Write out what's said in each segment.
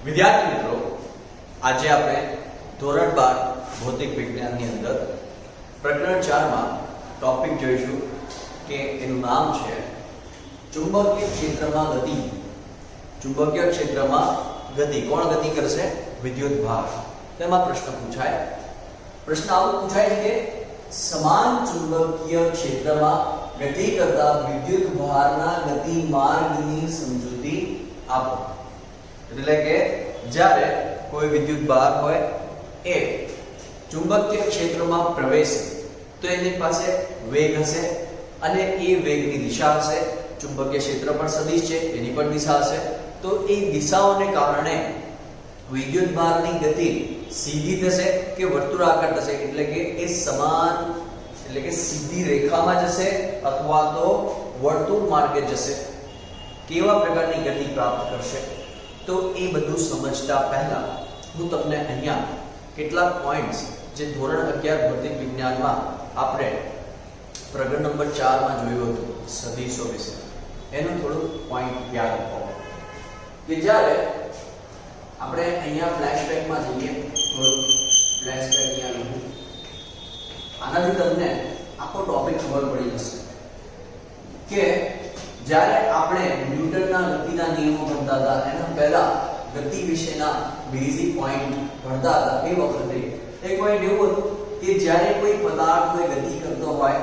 વિદ્યાર્થી મિત્રો, આજે આપણે ધોરણ 12 ભૌતિક વિજ્ઞાનની અંદર પ્રકરણ 4 માં ટોપિક જોઈશું કે એનું નામ છે ચુંબકીય ક્ષેત્રમાં ગતિ. ચુંબકીય ક્ષેત્રમાં ગતિ કોણ ગતિ કરશે? વિદ્યુત ભાર. તેમાં પ્રશ્ન પૂછાય. પ્રશ્ન આવો પૂછાય છે કે સમાન ચુંબકીય ક્ષેત્રમાં ગતિ કરતા વિદ્યુત ભારના ગતિ માર્ગની સમજૂતી આપો. એટલે કે જ્યારે કોઈ વિદ્યુત ભાર હોય એ ચુંબકીય ક્ષેત્રમાં પ્રવેશે તો એની પાસે વેગ હશે અને એ વેગની દિશા હશે. ચુંબકીય ક્ષેત્ર પણ સદિશ છે, એની પણ દિશા હશે. તો એ દિશાઓને કારણે વિદ્યુત ભારની ગતિ સીધી થશે કે વર્તુળાકાર થશે, એટલે કે એ સમાન એટલે કે સીધી રેખામાં જશે અથવા તો વર્તુળ માર્ગે જશે. કેવા પ્રકારની ગતિ પ્રાપ્ત કરશે તો એ બધું સમજતા પહેલા હું તમને અહીંયા કેટલાક પોઈન્ટ્સ જે ધોરણ 11 ભૌતિક વિજ્ઞાનમાં આપણે પ્રકરણ નંબર 4 માં જોયું હતું સદિશો વિશે, એનું થોડું પોઈન્ટ યાદ રાખો કે જ્યારે આપણે અહીંયા ફ્લેશબેકમાં જઈએ, થોડું ફ્લેશબેક અહીંયા લખું. આનાથી તમને આખો ટોપિક ખબર પડી જશે કે જ્યારે આપણે ન્યૂટનના ગતિના નિયમો ભણતા હતા, એના પહેલા ગતિ વિશેના બેઝિક પોઈન્ટ ભણતા હતા, એ વખતે એક પોઈન્ટ એવું હતું કે જ્યારે કોઈ પદાર્થ કોઈ ગતિ કરતો હોય,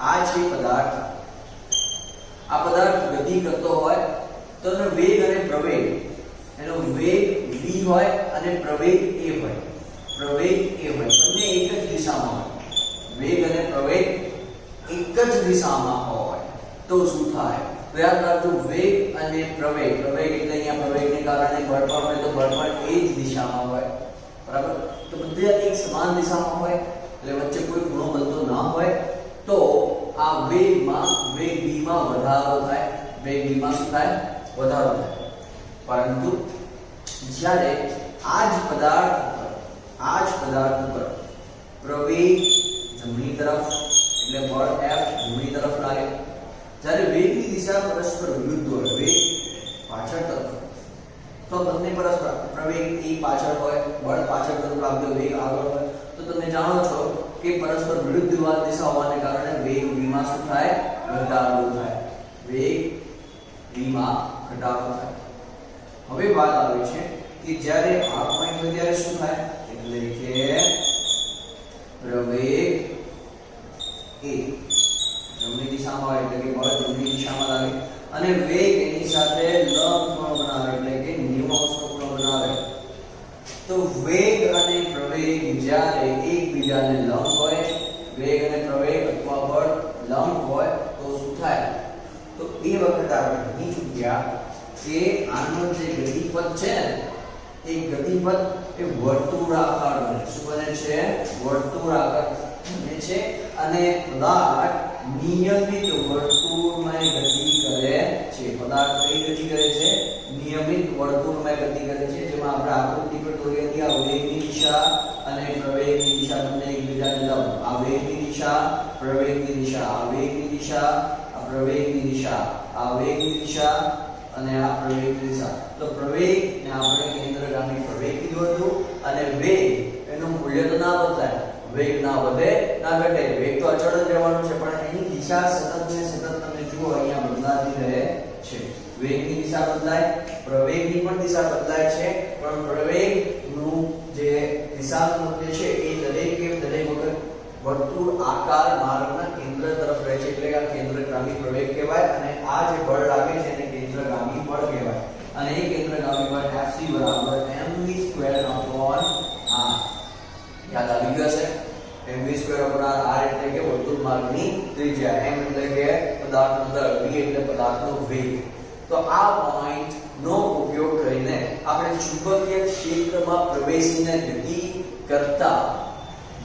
આ છે પદાર્થ, આ પદાર્થ ગતિ કરતો હોય તો એનો વેગ અને પ્રવેગ, એનો વેગ v હોય અને પ્રવેગ a હોય. પ્રવેગ a હોય, બંને એક જ દિશામાં હોય. વેગ અને પ્રવેગ એક જ દિશામાં હોય તો શું થાય? તો યાદ રાખજો, વેગ અને પ્રવેગ, પ્રવેગ એટલે અહીંયા પ્રવેગને કારણે બળ પણ હોય તો બળ પણ એ જ દિશામાં હોય, બરાબર? તો બધા એક સમાન દિશામાં હોય એટલે વચ્ચે કોઈ ખૂણો બનતો ના હોય તો આ વેગમાં, વેગ v માં વધારો થાય. વેગ v માં શું થાય? વધારો થાય. પરંતુ જ્યારે આ જ પદાર્થ ઉપર પ્રવેગ જમણી તરફ એટલે બળ F જમણી તરફ લાગે, જ્યારે વેગની દિશા પરસ્પર વિરુદ્ધ હોય, વેગ પાછળ તરફ, તો બંને પરસ્પર પ્રવેગ એ પાછળ હોય, બળ પાછળ તરફ લાગતો, વેગ આગળ હોય, તો તમે જાણો છો કે પરસ્પર વિરુદ્ધ દિશા હોવાને કારણે વેગ v માં શું થાય? ઘટાડો થાય. વેગ v માં ઘટાડો થાય. હવે વાત આવે છે કે જ્યારે આ પોઈન્ટ હોય ત્યારે શું થાય? એટલે કે પ્રવેગ એ જમણી દિશામાં હોય એટલે કે બળ જમણી દિશામાં લાગે અને વેગ એની સાથે લંબ કોણ બનાવે એટલે કે 90° કોણ બનાવે. તો વેગ અને પ્રવેગ જ્યારે એકબીજાને લંબ હોય, વેગ અને પ્રવેગ અથવા બળ લંબ હોય તો શું થાય? તો એ વખતે આપણે ભણી ચૂક્યા કે આનો જે ગતિપથ છે ને, એ ગતિપથ એ વર્તુળાકાર બને. શું બને છે? વર્તુળાકાર બને છે અને પદાર્થ નિયમિત વર્તુળમય ગતિ કરે છે. પદાર્થ કઈ ગતિ કરે છે? નિયમિત વર્તુળમય ગતિ કરે છે, જેમાં આપણે આકૃતિ પર દોરી હતી. આ વેગની દિશા અને પ્રવેગની દિશા બંને એકબીજાને લંબ. આ વેગની દિશા, પ્રવેગની દિશા, આ વેગની દિશા, આ પ્રવેગની દિશા, આ વેગની દિશા અને આ પ્રવેગની દિશા. તો પ્રવેગ ને આપણે કેન્દ્રગામી પ્રવેગ કીધું હતું અને વેગ એનું મૂલ્ય તો ના બદલાય, વેગ ના વધે ના ઘટે, વેગ તો અચળ જ રહેવાનું છે, પણ એની દિશા સતત ને સતત તમે જુઓ અહીંયા બદલાતી રહે છે. વેગની દિશા બદલાય, પ્રવેગની પણ દિશા બદલાય છે, પણ પ્રવેગનું જે દિશાનું મૂલ્ય છે એ દરેક વખત વર્તુળ આકાર માર્ગના કેન્દ્ર તરફ રહે છે, એટલે આ કેન્દ્રગામી પ્રવેગ કહેવાય અને આ જે બળ લાગે છે એને કેન્દ્રગામી બળ કહેવાય. અને એ કેન્દ્રગામી બળ Fc = mv² r. યાદ આવી ગયું હશે? mv² r એટલે કે વર્તુળ માર્ગની ત્રિજ્યા, m એટલે કે પદાર્થનો દર, v એટલે પદાર્થનો વેગ. તો આ પોઈન્ટ નો ઉપયોગ કરીને આપણે ચુંબકીય ક્ષેત્રમાં પ્રવેશીને ગતિ કરતા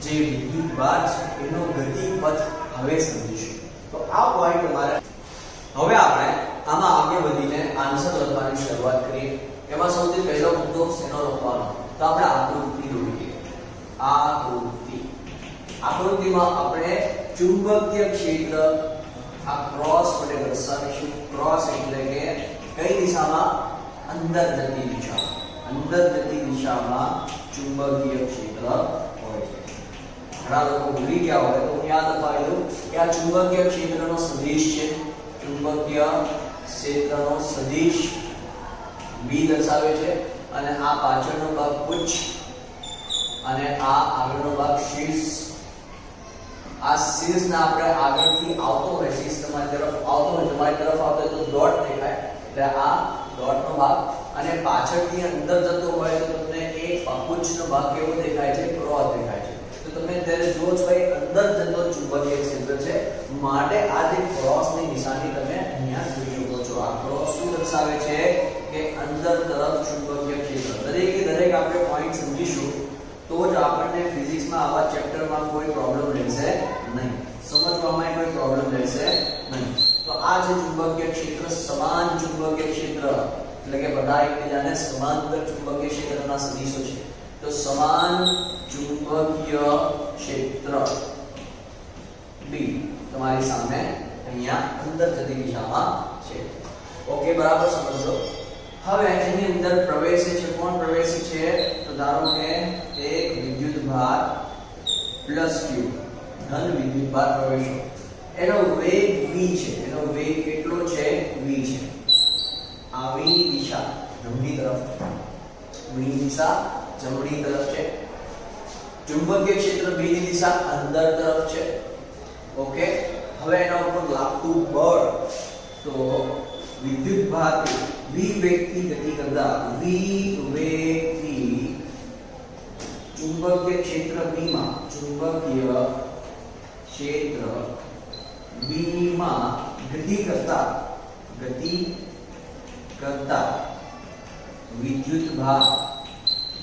જે વિદ્યુત ભાર છે એનો ગતિપથ હવે સમજીશું. તો આ પોઈન્ટ તમારે હવે આપણે આમાં આગળ વધીને આન્સર લખવાની શરૂઆત કરીએ. એમાં સૌથી પહેલો મુદ્દો શેનો લખવાનો? તો આપણે આકૃતિ દોરીએ. આકૃતિમાં આપણે ચુંબકીય ક્ષેત્ર આ ક્રોસ વડે દર્શાવીશું. ક્રોસ એટલે કે કઈ દિશામાં? અંદર જતી દિશા. અંદર જતી દિશામાં ચુંબકીય ક્ષેત્ર હોય છે. ઘણા લોકો ભૂલી ગયા હોય તો યાદ અપાવી દઉં કે આ ચુંબકીય ક્ષેત્રનો સદિશ છે. ચુંબકીય ક્ષેત્રનો સદિશ B દર્શાવે છે અને આ પાછળનો ભાગ ઉચ્ચ અને આ આગળનો ભાગ શીર્ષ. આ શીર્ષને આપણે આગળથી આવતો હોય, શીર્ષ તમારી તરફ આવતો હોય, તમારી તરફ આવતો હોય તો ડોટ દેખાય, એટલે આ ડોટનો ભાગ. અને પાછળથી અંદર જતો હોય તો તમને એક ઉચ્ચનો ભાગ કેવો દેખાય છે? ક્રોસ દેખાય છે. તો તમે ત્યારે જો છો એ અંદર જતો ચુંબકીય ક્ષેત્ર છે, માટે આ જે ક્રોસની નિશાની તમે અહીંયા જોઈ શકો છો. આ ક્રોસ શું દર્શાવે છે? કે અંદર તરફ ચુંબકીય ક્ષેત્ર. દરેકે દરેક આપણે પોઈન્ટ સમજીશું તો જ આપણને ફિઝિક્સમાં આવા ચેપ્ટરમાં કોઈ પ્રોબ્લેમ રહેશે નહીં, સમજવામાં કોઈ પ્રોબ્લેમ રહેશે નહીં. તો આ જે ચુંબકીય ક્ષેત્ર, સમાન ચુંબકીય ક્ષેત્ર, એટલે કે બધા એકબીજાને સમાંતર ચુંબકીય ક્ષેત્રના સદિશો છે. તો સમાન ચુંબકીય ક્ષેત્ર B તમારી સામે અહીંયા અંદર જતી દિશામાં છે. ઓકે, બરાબર સમજો. હવે એની અંદર પ્રવેશે છે, કોણ પ્રવેશે છે? તો ધારો કે એક વિદ્યુતભાર પ્લસ q, ધન વિદ્યુતભાર પ્રવેશો. એનો વેગ v છે. એનો વેગ કેટલો છે? v છે. આ v ની દિશા જમણી તરફ, v ની દિશા જમણી તરફ છે. ચુંબકીય ક્ષેત્ર B ની દિશા અંદર તરફ છે. ઓકે, હવે એના ઉપર લાગતું બળ, તો વિદ્યુતભાર v વેગથી ગતિ કરતા, v વેગથી ચુંબકીય ક્ષેત્ર B માં, ચુંબકીય ક્ષેત્ર B માં ગતિ કરતા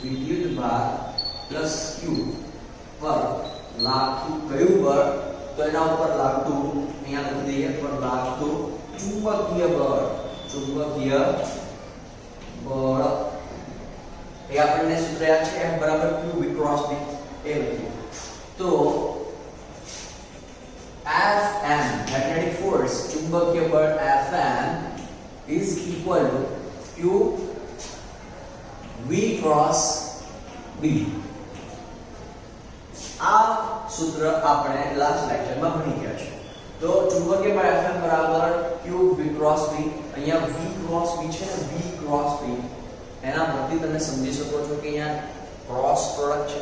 વિદ્યુતભાર પ્લસ q પર લાગતું કયું બળ? તો એના ઉપર લાગતું, અહીંયા લખી દઈએ, પર લાગતું ચુંબકીય બળ. ચુંબકીય બળ એ આપણને સૂત્ર યાદ છે, F બરાબર q v ક્રોસ b. એ લખીએ તો Fm magnetic force, ચુંબકીય બળ Fm is equal to q v cross b. આ સૂત્ર આપણે લાસ્ટ લેક્ચરમાં ભણી ગયા છે. તો ચુંબકીય બળ Fm બરાબર q v cross b. અહીંયા v cross b છે ને, v cross b, એના પરથી તમે સમજી શકો છો કે અહીંયા ક્રોસ પ્રોડક્ટ છે.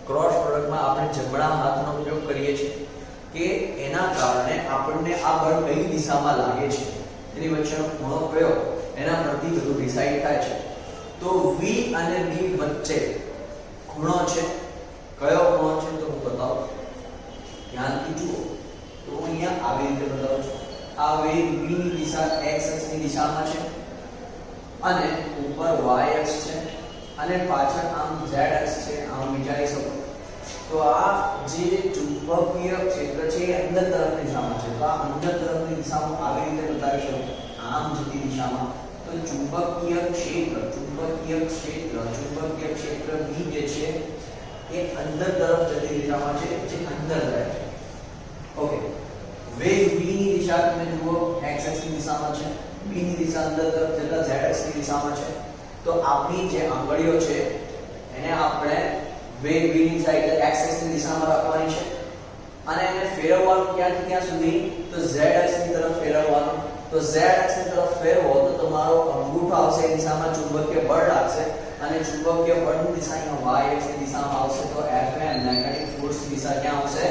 ક્રોસ પ્રોડક્ટમાં આપણે જમણા હાથનો ઉપયોગ કરીએ છીએ કે એના કારણે આપણને આ બળ કઈ દિશામાં લાગે છે, એની વચ્ચેનો ખૂણો કયો, એના પરથી બધું ડિસાઈડ થાય છે. તો v અને b વચ્ચે ખૂણો છે. કયો ખૂણો છે? તો હું બતાવું, ધ્યાનથી જુઓ. તો હું અહીંયા આવી રીતે બતાવું છું. આ વેગ v ની દિશા x અક્ષની દિશામાં છે અને ઉપર y અક્ષ છે અને પાછળ આમ z અક્ષ છે. આમ વિચારી શકો. તો આ જે ચુંબકીય ક્ષેત્ર છે એ અંદર તરફની દિશામાં છે. તો આ અંદર તરફની દિશામાં આવી રીતે બતાવી શકો, આમ જતી દિશામાં. તો ચુંબકીય ક્ષેત્ર B જે છે એ અંદર તરફ જતી દિશામાં છે, જે અંદર જાય છે. ઓકે, વેગ v ની દિશા તમે જુઓ, x અક્ષની દિશામાં છે. b ની દિશા અંદર તરફ જતા z અક્ષની દિશામાં છે. તો આપણી જે આંગળીઓ છે એને આપણે વેગ v ની દિશા એટલે x અક્ષની દિશામાં રાખવાની છે અને એને ફેરવવાનું ક્યાંથી ક્યાં સુધી? તો z અક્ષની તરફ ફેરવવાનું. તો z અક્ષની તરફ ફેરવો તો તમારો અંગૂઠો આવશે એ દિશામાં ચુંબકીય બળ લાગશે અને ચુંબકીય બળની દિશા અહીંયા y અક્ષની દિશામાં આવશે. તો Fm મેગ્નેટિક ફોર્સની દિશા ક્યાં આવશે?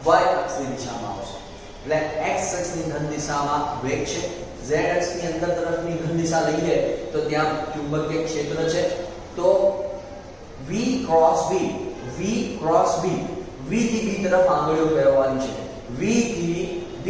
y અક્ષની દિશામાં આવશે. એટલે x અક્ષની ધન દિશામાં વેગ છે, z અક્ષની અંદર તરફની ધન દિશા લઈએ તો ત્યાં ચુંબકીય ક્ષેત્ર છે. તો v ક્રોસ b, v થી b તરફ આંગળીઓ ફેરવવાની છે. v થી b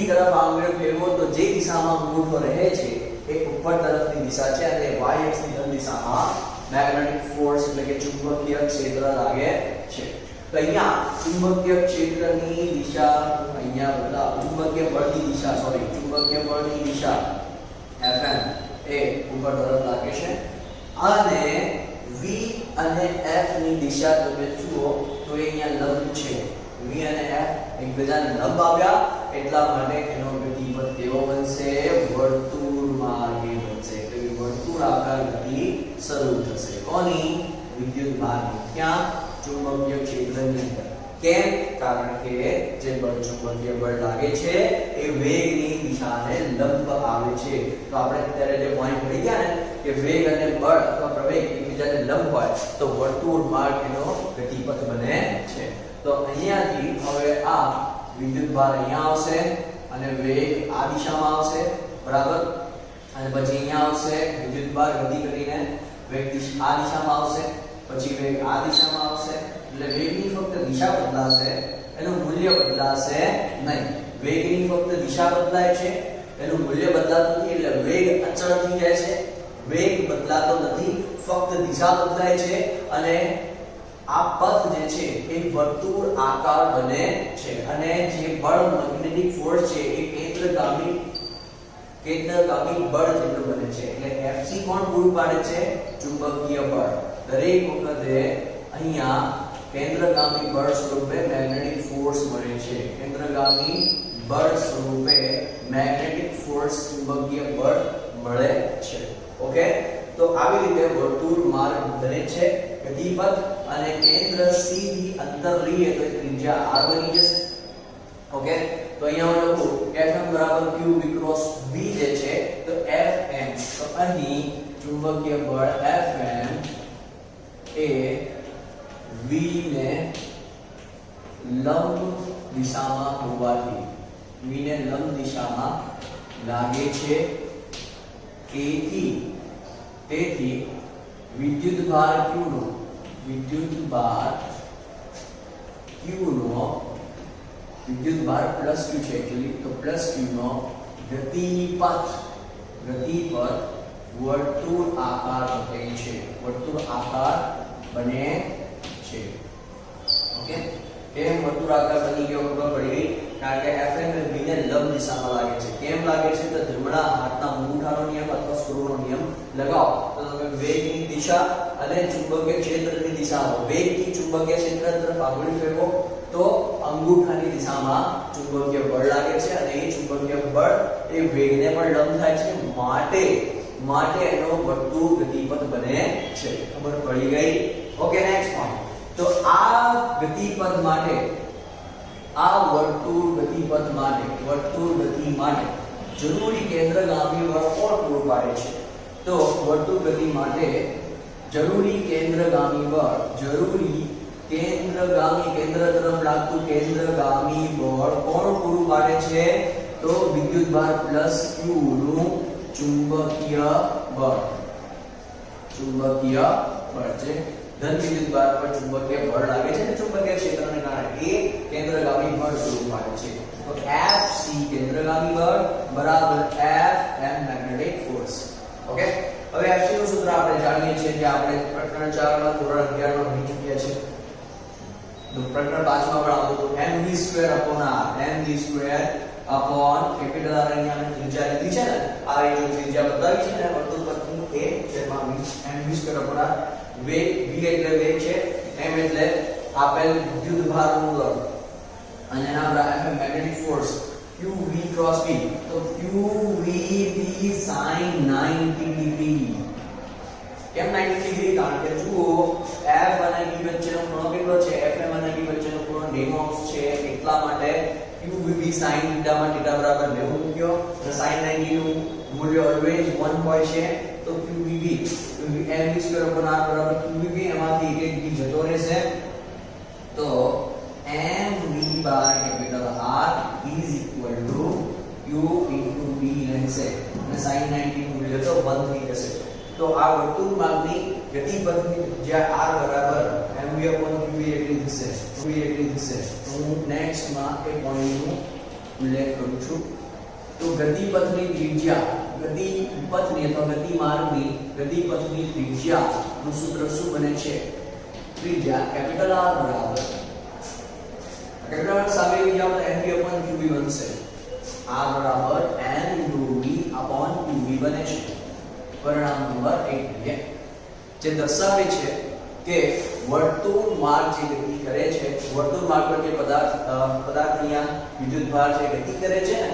તરફ આંગળીઓ ફેરવો તો જે દિશામાં અંગૂઠો રહે છે એ ઉપર તરફની દિશા છે અને y અક્ષની ધન દિશામાં મેગ્નેટિક ફોર્સ એટલે કે ચુંબકીય ક્ષેત્ર લાગે છે. તો અહીંયા ચુંબકીય ક્ષેત્રની દિશા અહીંયા બતાવો, ચુંબકીય બળની દિશા Fm એ ઉપર તરફ લાગે છે અને v અને f ની દિશા તમે જુઓ તો એ અહીંયા લંબ છે. v અને f એકબીજાને લંબ આવ્યા એટલા માટે એનો ગતિપથ કેવો બનશે? વર્તુળ માર્ગે બનશે. તો વર્તુળ વર્તુળાકાર ગતિ શરૂ થશે કોની વિદ્યુત ભારની ક્યાં ચુંબકીય ક્ષેત્રની અંદર કેમ કારણ કે જે બળ ચુંબકીય બળ લાગે છે એ વેગની દિશાને લંબ આવે છે તો આપણે અત્યારે જે પોઈન્ટ ભણી ગયા ને કે વેગ અને બળ અથવા પ્રવેગ એકબીજાને લંબ હોય તો વર્તુળ માર્ગ એનો ગતિપથ બને છે તો અહીંયાથી હવે આ વિદ્યુત ભાર અહીંયા આવશે અને વેગ આ દિશામાં આવશે બરાબર અને પછી અહીંયા આવશે વિદ્યુત ભાર ગતિ કરીને વેગ આ દિશામાં આવશે પછી વેગ આ દિશામાં આવશે એટલે વેગની ફક્ત દિશા બદલાશે એનું મૂલ્ય બદલાશે નહીં વેગની ફક્ત દિશા બદલાય છે એનું મૂલ્ય બદલાતું નથી એટલે વેગ અચળ થઈ જાય છે વેગ બદલાતો નથી ફક્ત દિશા બદલાય છે અને આ પથ જે છે એ વર્તુળ આકાર બને છે અને જે બળ મેગ્નેટિક ફોર્સ છે એ કેન્દ્રગામી બળ જેટલું બને છે એટલે Fc કોણ પૂરું પાડે છે ચુંબકીય બળ દરેક વખતે અહીંયા કેન્દ્રગામી બળ સ્વરૂપે મેગ્નેટિક ફોર્સ મળે છે કેન્દ્રગામી બળ સ્વરૂપે મેગ્નેટિક ફોર્સ ચુંબકીય બળ મળે છે ઓકે તો આવી રીતે વર્તુળ માર્ગ બને છે ગતિપથ અને કેન્દ્ર C થી અંતર લઈએ તો ત્રિજ્યા r બની જશે ઓકે તો અહીંયા હું લખું Fm q v b જે છે તો Fm તો અહીં ચુંબકીય બળ Fm એ v ને લંબ દિશામાં હોવાથી v ને લંબ દિશામાં લાગે છે તેથી વિદ્યુત ભાર q નો વિદ્યુત ભાર પ્લસ q છે एक्चुअली તો પ્લસ q નો ગતિપથ વર્તુળ આકાર બને છે ઓકે કેમ વર્તુળ આકાર બની ગયો ખબર પડી ગઈ કારણ કે Fm એ v ને લંબ દિશામાં લાગે છે કેમ લાગે છે તો જમણા હાથના અંગૂઠાનો નિયમ અથવા સ્ક્રૂનો નિયમ લગાવો તો તમે વેગની દિશા અને ચુંબકીય ક્ષેત્રની દિશામાં વેગથી ચુંબકીય ક્ષેત્ર તરફ આંગળી ફેરવો તો અંગૂઠાની દિશામાં ચુંબકીય બળ લાગે છે અને એ ચુંબકીય બળ એ વેગને પણ લંબ થાય છે માટે એનો વર્તુળ ગતિપથ બને છે ખબર પડી ગઈ ઓકે નેક્સ્ટ પોઈન્ટ તો આ ગતિપથ માટે આ વર્તુળ ગતિ માટે જરૂરી કેન્દ્રગામી બળ કોણ પૂરું પાડે છે તો વર્તુળ ગતિ માટે જરૂરી કેન્દ્રગામી કેન્દ્ર તરફ લાગતું કેન્દ્રગામી બળ કોણ પૂરું પાડે છે તો વિદ્યુત ભાર પ્લસ q નું ચુંબકીય બળ છે ધન વિદ્યુત ભાર પર ચુંબકીય બળ લાગે છે અને ચુંબકીય ક્ષેત્રને કારણે એ કેન્દ્રગામી બળ પૂરું પાડે છે તો Fc કેન્દ્રગામી બળ બરાબર Fm મેગ્નેટિક ફોર્સ ઓકે હવે Fc નું સૂત્ર આપણે જાણીએ છીએ કે આપણે પ્રકરણ 4 માં ધોરણ 11 માં ભણી ચૂક્યા છે તો પ્રકરણ 5 માં પણ આવતું mv² upon કેપિટલ R અહીંયા મેં ત્રિજ્યા લીધી છે ને આ એ જો ત્રિજ્યા બતાવી છે ને વર્તુળ પથનું એ જેમાં mv² upon R વેગ v એટલે વેગ છે m એટલે આપેલ વિદ્યુત ભારનું બળ અને એના Fm magnetic force qv cross b તો qv b sin 90 ડિગ્રી કેમ 90 ડિગ્રી કારણ કે જુઓ f અને b વચ્ચેનો ખૂણો કેટલો છે fm અને b વચ્ચેનો ખૂણો 90 છે એટલા માટે qv b sin θ માં θ બરાબર 90 મૂક્યો અને sin 90 નું મૂલ્ય ઓલવેઝ 1 હોય છે તો qv b mv² r બરાબર qv b એમાંથી એક ડિગ્રી જતો રહેશે તો mv by capital R is equal to q into b રહેશે અને sin 90 મૂલ્ય તો 1 થઈ જશે તો આ વર્તુળ માર્ગની ગતિપથની જ્યાં r બરાબર mv upon qv એટલી થશે તો હું નેક્સ્ટ માં એ પોઈન્ટનું ઉલ્લેખ કરું છું તો ગતિપથની ત્રિજ્યા ગતિપથની અથવા ગતિમાર્ગની ગતિપથની ત્રિજ્યાનું સૂત્ર શું બને છે ત્રિજ્યા કેપિટલ R બરાબર કેપિટલ R સામે લઈ જાઓ તો mv upon qv બનશે r બરાબર mv upon qv બને છે પરિણામ નંબર 1 જે દર્શાવે છે કે વર્તુળ માર્ગ જે ગતિ કરે છે વર્તુળ માર્ગ પર જે પદાર્થ અહીંયા વિદ્યુત ભાર જે ગતિ કરે છે ને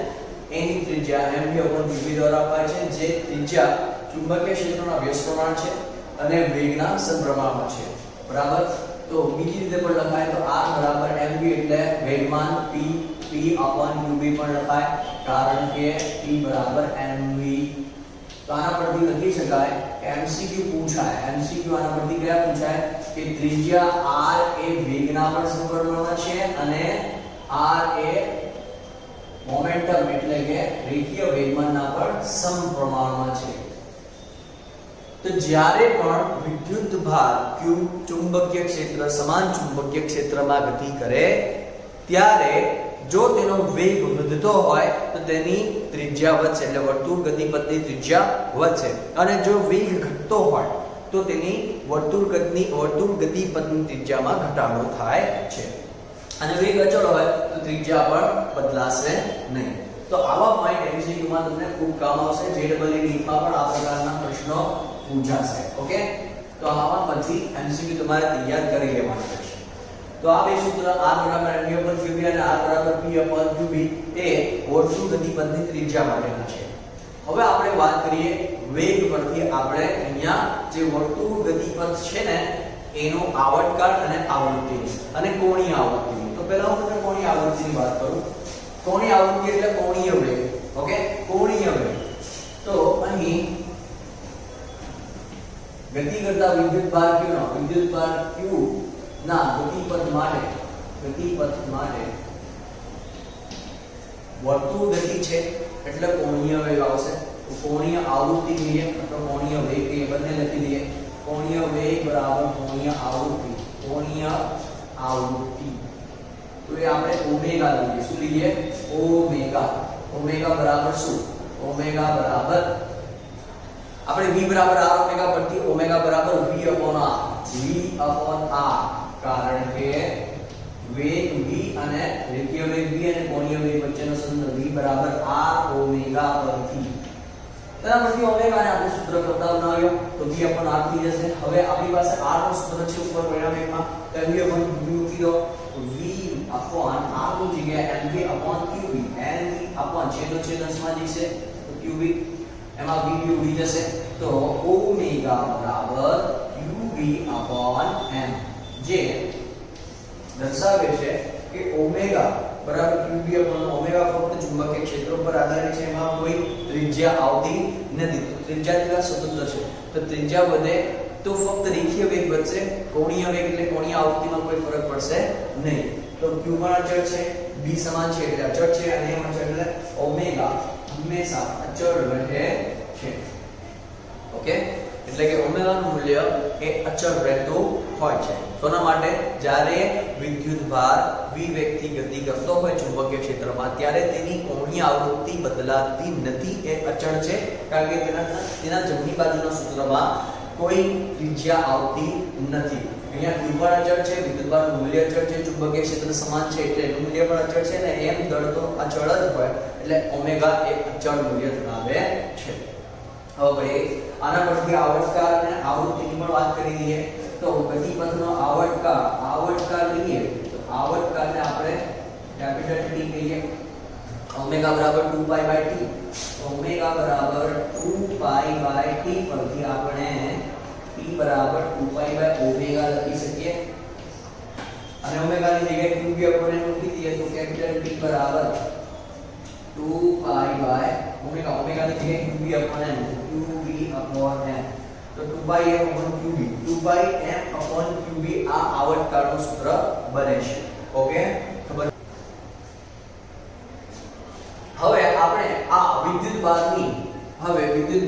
એની ત્રિજ્યા mv upon qv દ્વારા અપાય છે જે ત્રિજ્યા ચુંબકીય ક્ષેત્રના વ્યસ્ત પ્રમાણ છે અને વેગના સમપ્રમાણમાં છે બરાબર। તો બીજી રીતે પણ લખાય તો r બરાબર mv એટલે વેગમાન p p/qb પણ લખાય કારણ કે p બરાબર mv। તો આના પરથી લખી શકાય એમસીક્યુ પૂછાય એમસીક્યુ આના પરથી કયા પૂછાય કે ત્રિજ્યા r એ વેગના પણ સમપ્રમાણમાં છે અને r એ મોમેન્ટમ એટલે કે રેખીય વેગમાનના પણ સમપ્રમાણમાં છે। તો જ્યારે પણ વિદ્યુત ભાર q ચુંબકીય ક્ષેત્ર સમાન ચુંબકીય ક્ષેત્રમાં ગતિ કરે ત્યારે જો તેનો વેગ વધતો હોય તો તેની ત્રિજ્યા વધશે એટલે વર્તુળ ગતિપથની ત્રિજ્યા વધશે અને જો વેગ ઘટતો હોય તો તેની વર્તુળ ગતિપથની ત્રિજ્યામાં ઘટાડો થાય છે અને વેગ અચળ હોય તો ત્રિજ્યા પણ બદલાશે નહીં। તો આવા પોઈન્ટ એમસીક્યુ માં તમને ખૂબ કામ આવશે જેડબલઈ નીટમાં પણ આ પ્રકારના પ્રશ્નો પૂછાશે ઓકે। તો આમાં પછી એમસીક્યુ તમારે તૈયાર કરી લેવાના છે। તો આ બે સૂત્ર r બરાબર mv/qb અને r બરાબર p/qb એ વર્તુળ ગતિપથની ત્રિજ્યા માટેના છે। હવે આપણે વાત કરીએ વેગ પરથી આપણે અહીંયા જે વર્તુળ ગતિપથ છે ને એનો આવર્તકાળ અને આવૃત્તિ અને કોણીય આવૃત્તિ। તો પહેલા હું તમને કોણીય આવૃત્તિની વાત કરું। કોણીય આવૃત્તિ એટલે કોણીય વેગ ઓકે કોણીય વેગ। તો અહીં ગતિ કરતા વિદ્યુત ભાર q ના ગતિપથ માટે વર્તુળ ગતિ છે એટલે કોણીય વેગ આવશે। તો કોણીય આવૃત્તિ લઈએ અથવા કોણીય વેગ એ બંને લખી દઈએ। કોણીય વેગ બરાબર કોણીય આવૃત્તિ તો એ આપણે ઓમેગા લઈએ। શું લઈએ ઓમેગા બરાબર શું ઓમેગા બરાબર આપણે v બરાબર r ઓમેગા પરથી ઓમેગા બરાબર v/r કારણ કે વેગ v અને રેખીય વેગ v અને કોણીય વેગ વચ્ચેનો સંબંધ v બરાબર r ઓમેગા પરથી તેના પરથી ઓમેગા ને આપણે સૂત્ર કરતા બનાવ્યો તો v/r થઈ જશે। હવે આપણી પાસે r નું સૂત્ર છે ઉપર પરિણામમાં તો v/v મૂકી દો v/r નું જગ્યાએ mv/qb છેદમાં જશે તો qb એમાં v ઉડી જશે તો ઓમેગા બરાબર qb/m જે દર્શાવે છે કે ઓમેગા બરાબર qb/ઓમેગા ફક્ત ચુંબકીય ક્ષેત્ર પર આધારિત છે એમાં કોઈ ત્રિજ્યા આવતી નથી। તો ત્રિજ્યા દ્વારા સ્વતંત્ર છે તો ત્રિજ્યા વધે તો ફક્ત રેખીય વેગ વધશે કોણીય વેગ એટલે કોણીય આવૃત્તિમાં કોઈ ફરક પડશે નહીં। તો q પણ અચળ છે b સમાન છે એટલે અચળ છે અને m અચળ એટલે ઓમેગા હંમેશા અચળ રહે છે ઓકે। એટલે કે ઓમેગાનું મૂલ્ય એ અચળ રહેતું હોય છે। તેના માટે જ્યારે વિદ્યુત ભાર v વેગથી ગતિ કરતો હોય ચુંબકીય ક્ષેત્રમાં ત્યારે તેની કોણીય આવૃત્તિ બદલાતી નથી એ અચળ છે કારણ કે તેના જમણી બાજુના સૂત્રમાં કોઈ ત્રિજ્યા આવતી નથી। અહીંયા q પણ અચળ છે વિદ્યુતભારનું મૂલ્ય અચળ છે ચુંબકીય ક્ષેત્ર સમાન છે એટલે એનું મૂલ્ય પણ અચળ છે અને m દળ તો અચળ જ હોય એટલે ઓમેગા એ અચળ મૂલ્ય ધરાવે છે। હવે ભાઈ આના પરથી આવર્તકાળ અને આવૃત્તિની પણ વાત કરી દઈએ તો ગતિપથનો આવર્તકાળ લઈએ તો આવર્તકાળને આપણે કેપિટલ T કહીએ। ઓમેગા બરાબર 2π/t ઓમેગા બરાબર 2π/t પરથી આપણે t બરાબર 2π/ઓમેગા લખી શકીએ અને ઓમેગાની જગ્યાએ qb આપણે મૂકી દઈએ તો કેપિટલ T બરાબર 2π/ઓમેગા ઓમેગાની જગ્યાએ qb આપણે qb/m તો 2πm/qb આ આવર્તકાળનું સૂત્ર બને છે ઓકે। ખબર હવે આપણે આ વિદ્યુત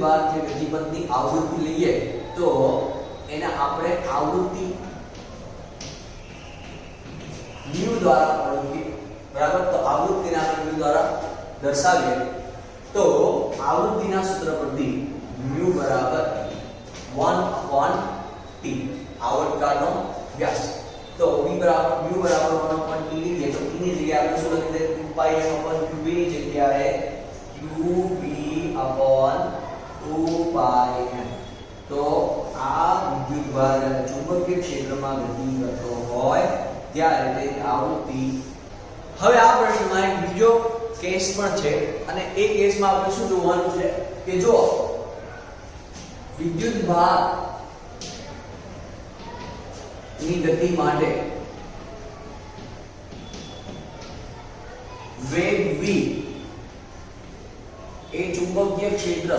ભાર જે ગતિપથની આવૃત્તિ લઈએ તો એને આપણે આવૃત્તિ μ દ્વારા ઓળખીએ બરાબર। તો આવૃત્તિને આપણે μ દ્વારા દર્શાવીએ તો આવૃત્તિના સૂત્ર પરથી μ બરાબર 1/t આવર્તકાળનો વ્યાસ। તો v બરાબર μ બરાબર 1/t લીધે તો t ની જગ્યાએ આપણે શું લખી દઈએ 2πm/qb ની જગ્યાએ qb/2πm। તો આ વિદ્યુતભાર ચુંબકીય ક્ષેત્રમાં ગતિ કરતો હોય ત્યારે તેની આવૃત્તિ। હવે આ પ્રશ્નમાં એક બીજો કેસ પણ છે અને એ કેસમાં આપણે શું જોવાનું છે કે જો વિદ્યુત ભાર ની ગતિ માટે વેગ v એ ચુંબકીય ક્ષેત્ર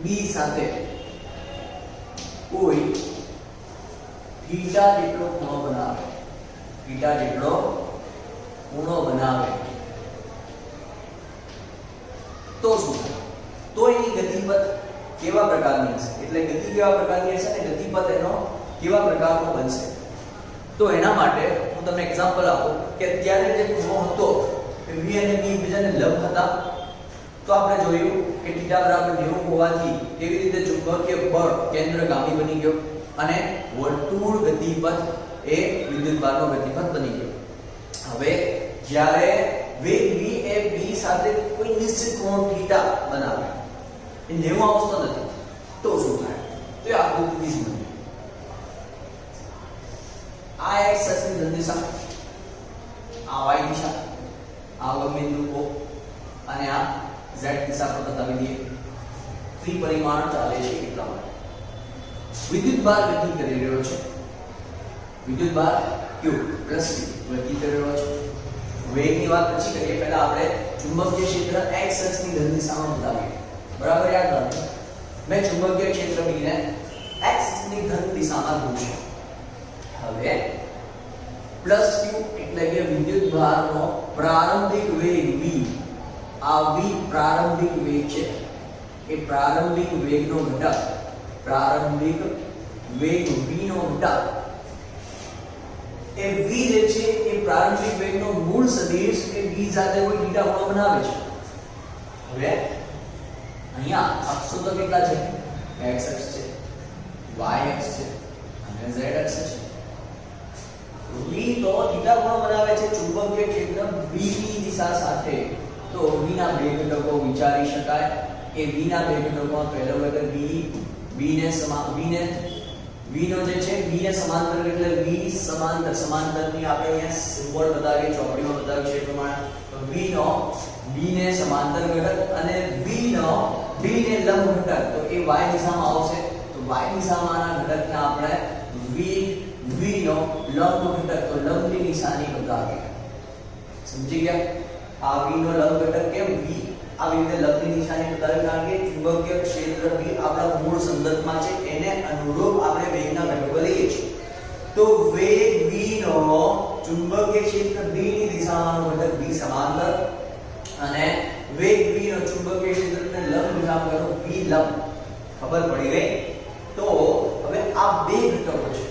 b સાથે કોઈ થીટા જેટલો ખૂણો બનાવે, થીટા જેટલો ખૂણો બનાવે તો શું થાય? તો એની ગતિપથ કેવા પ્રકારની હશે, એટલે ગતિ કેવા પ્રકારની હશે અને ગતિપથ એનો કેવા પ્રકારનો બનશે? તો એના માટે હું તમને એક્ઝામ્પલ આપું કે અત્યારે જે ખૂણો હતો એ v અને b એકબીજાને લંબ હતા. તો આપણે જોયું કે θ બરાબર 90 હોવાથી કેવી રીતે ચુંબકીય બળ કેન્દ્રગામી બની ગયો અને વર્તુળ ગતિપથ એ વિદ્યુતભારનો ગતિપથ બની ગયો. હવે જ્યારે વેગ v એ b સાથે કોઈ નિશ્ચિત કોણ θ બનાવે, એ 90 આવતો નથી, તો શું થાય? તો એ આકૃતિ બને. આ x અક્ષની ધન દિશા, આ y દિશા, આ બિંદુ O અને આ z દિશા પર બતાવી દઈએ. ત્રિપરિમાણ ચાલે છે એટલા માટે વિદ્યુતભાર ગતિ કરી રહ્યો છે. વિદ્યુતભાર q પ્લસ t ગતિ કરી રહ્યો છે. વેગની વાત પછી કરીએ, પહેલા આપણે ચુંબકીય ક્ષેત્ર x અક્ષની ધન દિશામાં બતાવીએ. બરાબર યાદ રાખો, મેં ચુંબકીય ક્ષેત્ર b ને x અક્ષની ધન દિશામાં દોર્યું છે. હવે પ્લસ q એટલે કે વિદ્યુતભારનો પ્રારંભિક વેગ v, આ v પ્રારંભિક વેગ છે. એ પ્રારંભિક વેગનો ઘટક, પ્રારંભિક વેગ v નો ઘટક એ v જે છે એ પ્રારંભિક વેગનો મૂળ સદિશ એ b સાથે કોઈ θ ખૂણો બનાવે છે. હવે અહીંયા અક્ષો તો કેટલા છે? x અક્ષ છે, y અક્ષ છે અને z અક્ષ છે. v તો θ ખૂણો બનાવે છે ચુંબકીય ક્ષેત્ર b ની દિશા સાથે. તો v ના બે ઘટકો વિચારી શકાય. એ v ના બે ઘટકોમાં પહેલો ઘટક b ને નો જે છે b ને સમાંતર એટલે v સમાંતર, સમાંતરની આપણે અહીંયા સિમ્બોલ બતાવીએ, ચોપડીમાં બતાવ્યું છે એ પ્રમાણે. તો v નો b ને સમાંતર ઘટક અને v નો b ને લંબ ઘટક, તો એ y દિશામાં આવશે. તો y દિશામાંના ઘટકને આપણે v નો લંબ ઘટક, તો લંબની નિશાની બતાવીએ. સમજી ગયા? આ v નો લંબ ઘટક કેમ v આવી રીતે લંબની નિશાની બતાવી? કારણ કે ચુંબકીય ક્ષેત્ર b આપણા મૂળ સંદર્ભમાં છે, એને અનુરૂપ આપણે વેગના ઘટકો લઈએ છીએ. તો વેગ v નો ચુંબકીય ક્ષેત્ર b ની દિશામાંનો ઘટક b સમાંતર અને વેગ v નો ચુંબકીય ક્ષેત્રને લંબ દિશામાં ઘટક v લંબ. ખબર પડી ગઈ? તો હવે આ બે ઘટકો છે.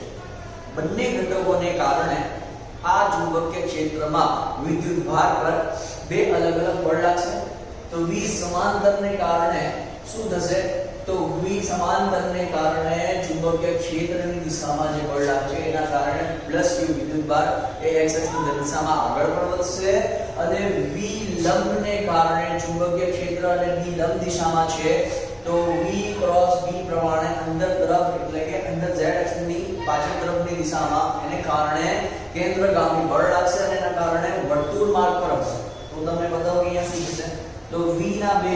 બંને ઘટકોને કારણે આ ચુંબકીય ક્ષેત્રમાં વિદ્યુતભાર પર બે અલગ અલગ બળ લાગશે. તો v સમાંતરને કારણે શું થશે? તો v સમાંતરને કારણે ચુંબકીય ક્ષેત્રની દિશામાં જે બળ લાગશે એના કારણે પ્લસ q વિદ્યુતભાર એ x અક્ષની દિશામાં આગળ પણ વધશે અને v લંબને કારણે ચુંબકીય ક્ષેત્ર અને b લંબ દિશામાં છે. તો v ક્રોસ b પ્રમાણે અંદર તરફ એટલે કે અંદર z અક્ષની પાછળ તરફની દિશામાં એને કારણે કેન્દ્રગામી બળ લાગશે અને એના કારણે વર્તુળ માર્ગ પર હશે. તો તમને બતાવો કે અહીંયા શું થશે? તો v ના બે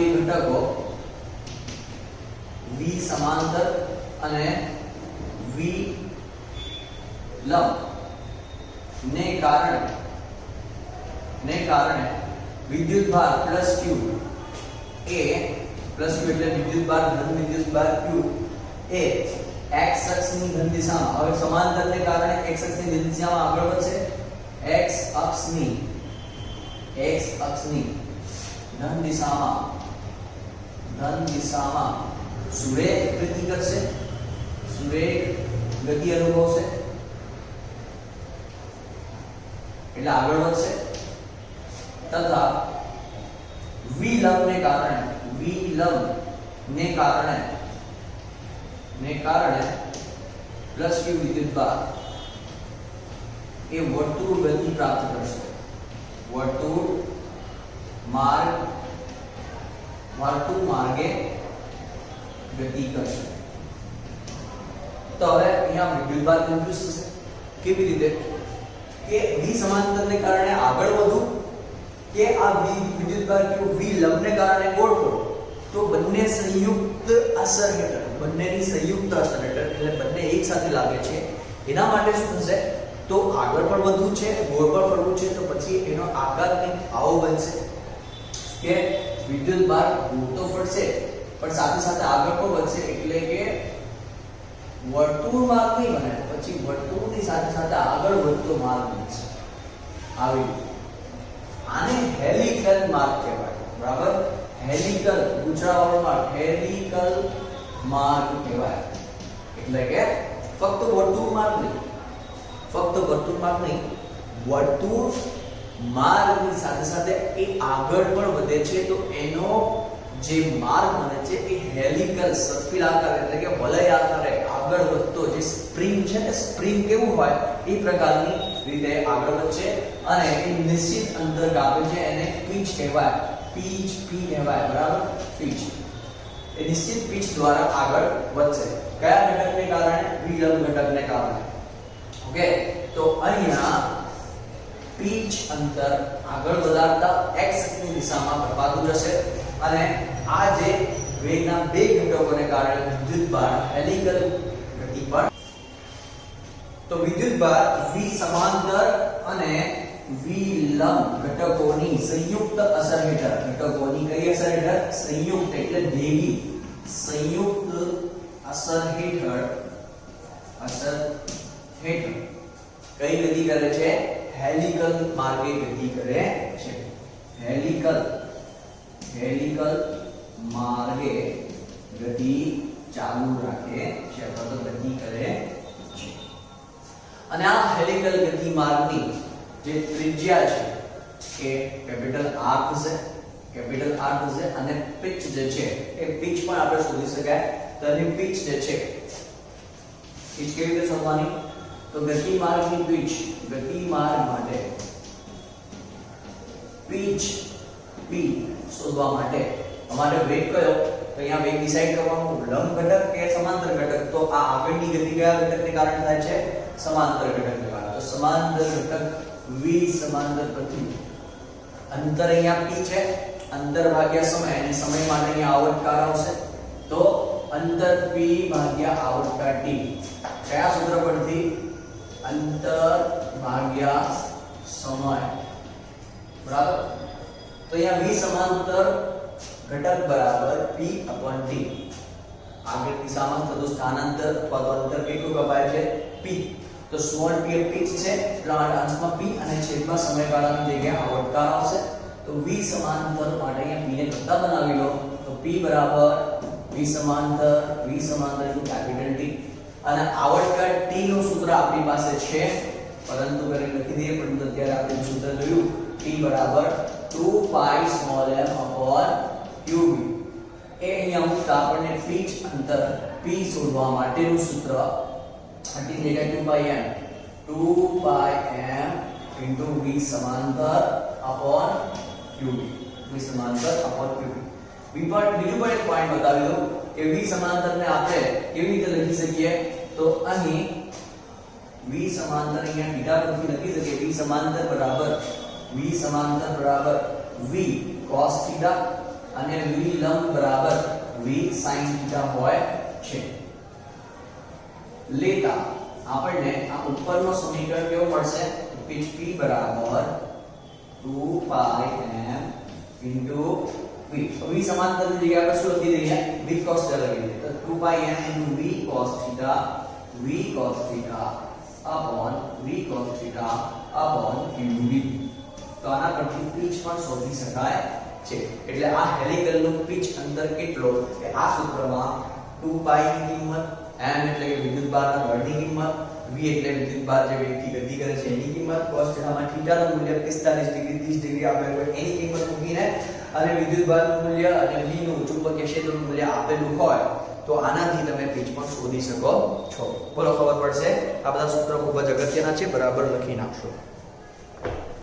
ઘટકો v સમાંતર અને v લંબ ને કારણે વિદ્યુતભાર પ્લસ q એ પ્લસ q એટલે વિદ્યુતભાર ધન વિદ્યુતભાર q એ x અક્ષની ધન દિશામાં, હવે સમાંતરને કારણે x અક્ષની ધન દિશામાં આગળ વધશે. x અક્ષની ધન દિશામાં સુરેખ ગતિ કરશે, સુરેખ ગતિ અનુભવશે એટલે આગળ વધશે. તથા v લંબને કારણે પ્લસ q વિદ્યુતભાર એ વર્તુળ ગતિ પ્રાપ્ત કરશે, વર્તુળ માર્ગે ગતિ કરશે. તો હવે અહીંયા વિદ્યુતભાર કન્ફ્યુઝ થશે. કેવી રીતે? કે v સમાંતરને કારણે આગળ વધવું કે આ v વિદ્યુતભાર q v લંબને કારણે ગોળ ફરવું? તો બંને સંયુક્ત અસર હેઠળ, બંનેની સંયુક્ત અસર હેઠળ એટલે બંને એક સાથે લાગે છે, એના માટે શું થશે? તો આગળ પણ વધવું છે, ગોળ પર ફરવું છે, તો પછી એનો આકાર કંઈક આવો બનશે કે વિદ્યુત બાર ગોળ તો ફરશે પણ સાથે સાથે આગળ પણ વધશે, એટલે કે વર્તુળ માર્ગ નહીં બને, પછી વર્તુળની સાથે સાથે આગળ વધતો માર્ગ બનશે. આવી આને હેલિકલ માર્ગ કહેવાય. બરાબર, હેલિકલ ગુજરાતીવાળો માર્ગ હેલિકલ માર્ગ કહેવાય. એટલે કે ફક્ત વર્તુળ માર્ગ નહીં, ફક્ત વર્તુળ માર્ગ નહીં, વર્તુળ માર્ગની સાથે સાથે એ આગળ પણ વધે છે, તો એનો જે માર્ગ બને છે એ હેલિકલ સર્પિલાકાર એટલે કે વલય આકારે આગળ વધતો જે સ્પ્રિંગ છે ને, સ્પ્રિંગ કેવું હોય એ પ્રકારની રીતે આગળ વધશે અને એ નિશ્ચિત અંતર કાપે છે, એને પીચ કહેવાય. પીચ પી કહેવાય. બરાબર, પીચ એ નિશ્ચિત પીચ દ્વારા આગળ વધશે. કયા ઘટકને કારણે? વિલંબ ઘટકને કારણે. ઓકે, તો અહીંયા પીચ અંતર આગળ વધારતા x ની દિશામાં બદલાતું જશે અને આ જે વેગના બે ઘટકોને કારણે વિદ્યુતભાર હેલિકલ ગતિ પર, તો વિદ્યુતભાર v સમાંતર અને વિલંબ ઘટકોની સંયુક્ત અસર હેઠળ, ઘટકોની કઈ અસર હેઠળ? સંયુક્ત એટલે ભેગી, સંયુક્ત અસર હેઠળ, અસર હેઠળ કઈ ગતિ કરે છે? હેલિકલ માર્ગે ગતિ કરે છે. હેલિકલ માર્ગે ગતિ ચાલુ રાખે છે અથવા તો ગતિ કરે છે. અને આ હેલિકલ ગતિ માર્ગની જે ત્રિજ્યા છે કે કેપિટલ R થશે, કેપિટલ R થશે અને પિચ જે છે એ પિચ પણ આપણે શોધી શકાય. તો એની પિચ જે છે, પિચ કેવી રીતે શોધવાની? તો ગતિ માર્ગની પિચ, ગતિ માર્ગ માટે પિચ p શોધવા માટે અમારે વેગ કયો? તો અહીંયા વેગ ડિસાઈડ કરવાનું, લંબ ઘટક કે સમાંતર ઘટક? તો આ આગળની ગતિ કયા ઘટકને કારણે થાય છે? સમાંતર ઘટકને કારણે. તો સમાંતર ઘટક v સમાંતર પરથી અંતર અહીંયા p છે, અંતર ભાગ્યા સમય, અને સમય માટે અહીંયા આવર્તકાળ આવશે, તો અંતર p ભાગ્યા આવર્તકાળ t. કયા સૂત્ર પરથી? અંતર ભાગ્યા સમય. બરાબર, તો અહીંયા v સમાંતર ઘટક બરાબર p upon t. આગળ દિશામાં થતું સ્થાનાંતર અથવા તો અંતર કેટલું કપાય છે? p. તો સ્મોલ p એ પિચ છે, એટલા માટે અંશમાં p અને છેદમાં સમયગાળાની જગ્યાએ આવર્તકાળ આવશે. તો v સમાંતર માટે અહીંયા p ને કરતા બનાવી લો, તો p બરાબર v સમાંતર ઇન્ટુ કેપિટલ T. અને આવર્તકાળ t નું સૂત્ર આપણી પાસે છે, પરંતુ કરી લખી દઈએ, પરંતુ અત્યારે આપણે સૂત્ર જોયું t બરાબર 2 pi small m upon qb. એ અહીંયા મૂકતા આપણને પિચ અંતર p શોધવા માટેનું સૂત્ર આટી જગ્યાએ 2 pi m into v સમાંતર upon qb. v સમાંતર upon qb. બીજું પણ એક પોઈન્ટ બતાવી દઉં કે v સમાંતરને આપણે કેવી રીતે લખી શકીએ? તો અહીં v સમાંતર અહીંયા બીટા પરથી લખી શકીએ. v સમાંતર બરાબર v cos θ અને v લંબ બરાબર v sin θ હોય છે. લેતા આપણને આ ઉપરનો સમીકરણ કેવો મળશે? પિચ p બરાબર 2 pi m into v. તો v સમાંતરની જગ્યાએ આપણે શું લખી દઈએ? v cos θ લખી દઈએ. તો 2 pi m into v cos θ upon qb. તો આના પરથી પિચ પણ શોધી શકાય છે. એટલે આ હેલિકલ નું પિચ અંતર કેટલો? કે આ સૂત્રમાં 2 pi ની કિંમત, m એટલે કે વિદ્યુતભારના બળની કિંમત, v એટલે વિદ્યુતભાર જે વેગથી ગતિ કરે છે એની કિંમત, cos θ માં θ નું મૂલ્ય 45 ડિગ્રી 30 ડિગ્રી આપેલું હોય એની કિંમત મૂકીને અને વિદ્યુતભારનું મૂલ્ય અને v નું ચુંબકીય ક્ષેત્રનું મૂલ્ય આપેલું હોય તો આનાથી તમે પિચ પણ શોધી શકો છો. બોલો, ખબર પડશે? આ બધા સૂત્રો ખૂબ જ અગત્યના છે, બરાબર લખી નાખશો.